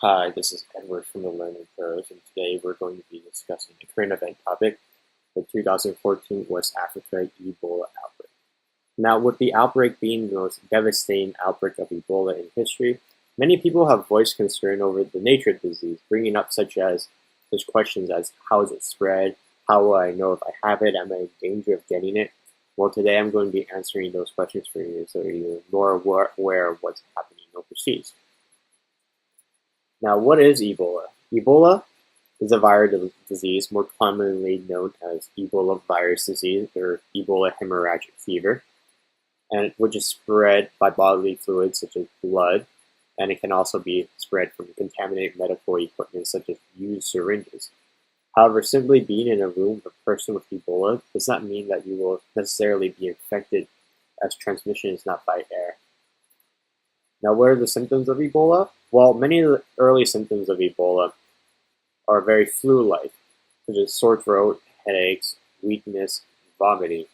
Hi, this is Edward from the Learning Curve, and today we're going to be discussing a current event topic, the 2014 West Africa Ebola outbreak. Now, with the outbreak being the most devastating outbreak of Ebola in history, many people have voiced concern over the nature of the disease, bringing up such questions as how is it spread, how will I know if I have it, am I in danger of getting it? Well, today I'm going to be answering those questions for you so you're more aware of what's happening overseas. Now, what is Ebola? Ebola is a viral disease more commonly known as Ebola virus disease or Ebola hemorrhagic fever, and which is spread by bodily fluids such as blood, and it can also be spread from contaminated medical equipment such as used syringes. However, simply being in a room with a person with Ebola does not mean that you will necessarily be infected, as transmission is not by air. Now, what are the symptoms of Ebola? Well, many of the early symptoms of Ebola are very flu-like, such as sore throat, headaches, weakness, vomiting.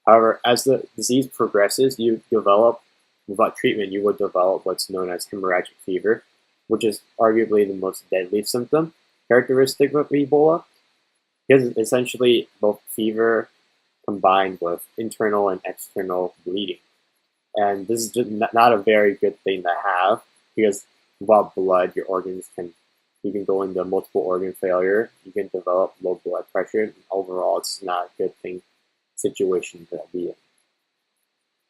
However, as the disease progresses, without treatment, you will develop what's known as hemorrhagic fever, which is arguably the most deadly symptom characteristic of Ebola, because it's essentially both fever combined with internal and external bleeding. And this is just not a very good thing to have, because without blood, you can go into multiple organ failure, you can develop low blood pressure, and overall it's not a good situation to be in.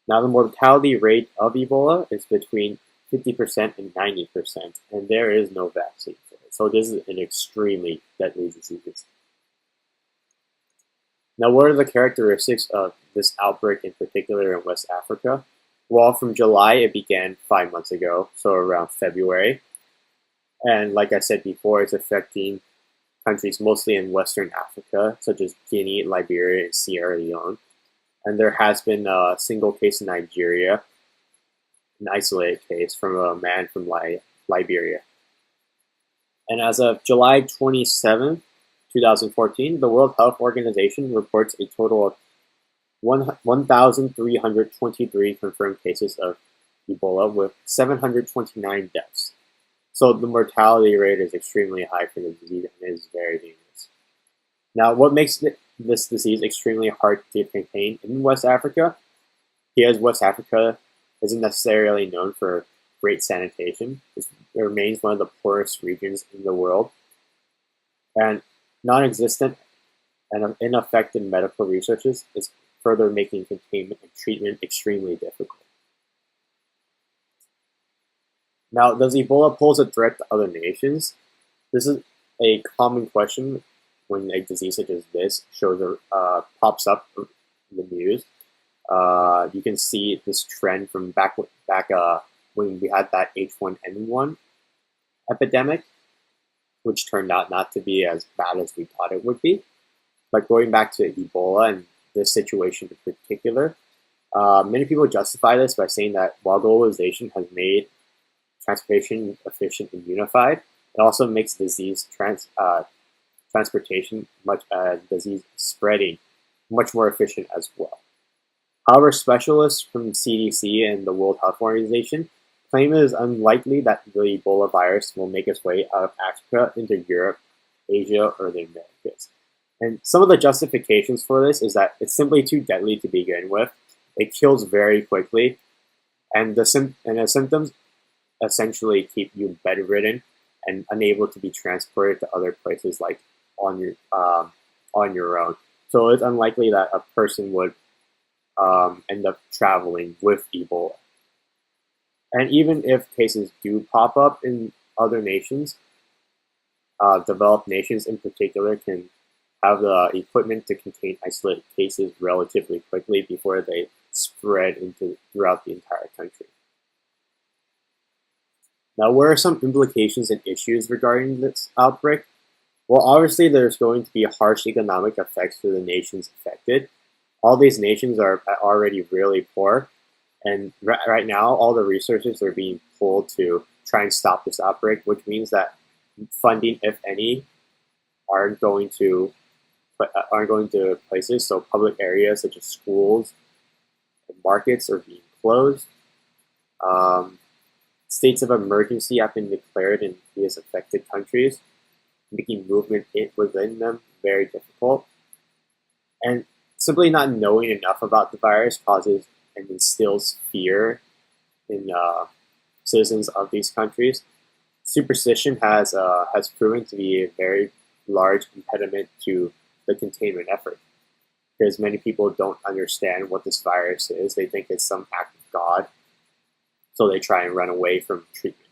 Now, the mortality rate of Ebola is between 50% and 90%, and there is no vaccine for it. So this is an extremely deadly disease. Now, what are the characteristics of this outbreak in particular in West Africa? Well, from July, it began 5 months ago, so around February. And like I said before, it's affecting countries mostly in Western Africa, such as Guinea, Liberia, and Sierra Leone. And there has been a single case in Nigeria, an isolated case from a man from Liberia. And as of July 27, 2014, the World Health Organization reports a total of 1,323 confirmed cases of Ebola with 729 deaths. So the mortality rate is extremely high for the disease and is very dangerous. Now, what makes this disease extremely hard to contain in West Africa? Because West Africa isn't necessarily known for great sanitation. It remains one of the poorest regions in the world. And non-existent and ineffective medical resources is further making containment and treatment extremely difficult. Now, does Ebola pose a threat to other nations? This is a common question when a disease such as this pops up in the news. You can see this trend from back when we had that H1N1 epidemic, which turned out not to be as bad as we thought it would be. But going back to Ebola and this situation in particular, many people justify this by saying that while globalization has made transportation efficient and unified, it also makes disease transportation disease spreading much more efficient as well. However, specialists from CDC and the World Health Organization claim it is unlikely that the Ebola virus will make its way out of Africa into Europe, Asia, or the Americas. And some of the justifications for this is that it's simply too deadly to begin with. It kills very quickly, and the symptoms essentially keep you bedridden and unable to be transported to other places like on your own. So it's unlikely that a person would end up traveling with Ebola. And even if cases do pop up in other nations, developed nations in particular can have the equipment to contain isolated cases relatively quickly before they spread throughout the entire country. Now, what are some implications and issues regarding this outbreak? Well, obviously, there's going to be harsh economic effects for the nations affected. All these nations are already really poor, and right now, all the resources are being pulled to try and stop this outbreak, which means that funding, if any, aren't going to places. So public areas such as schools and markets are being closed. States of emergency have been declared in these affected countries, making movement within them very difficult. And simply not knowing enough about the virus causes and instills fear in citizens of these countries. Superstition has proven to be a very large impediment to the containment effort because many people don't understand what this virus is. They think it's some act of God, so they try and run away from treatment.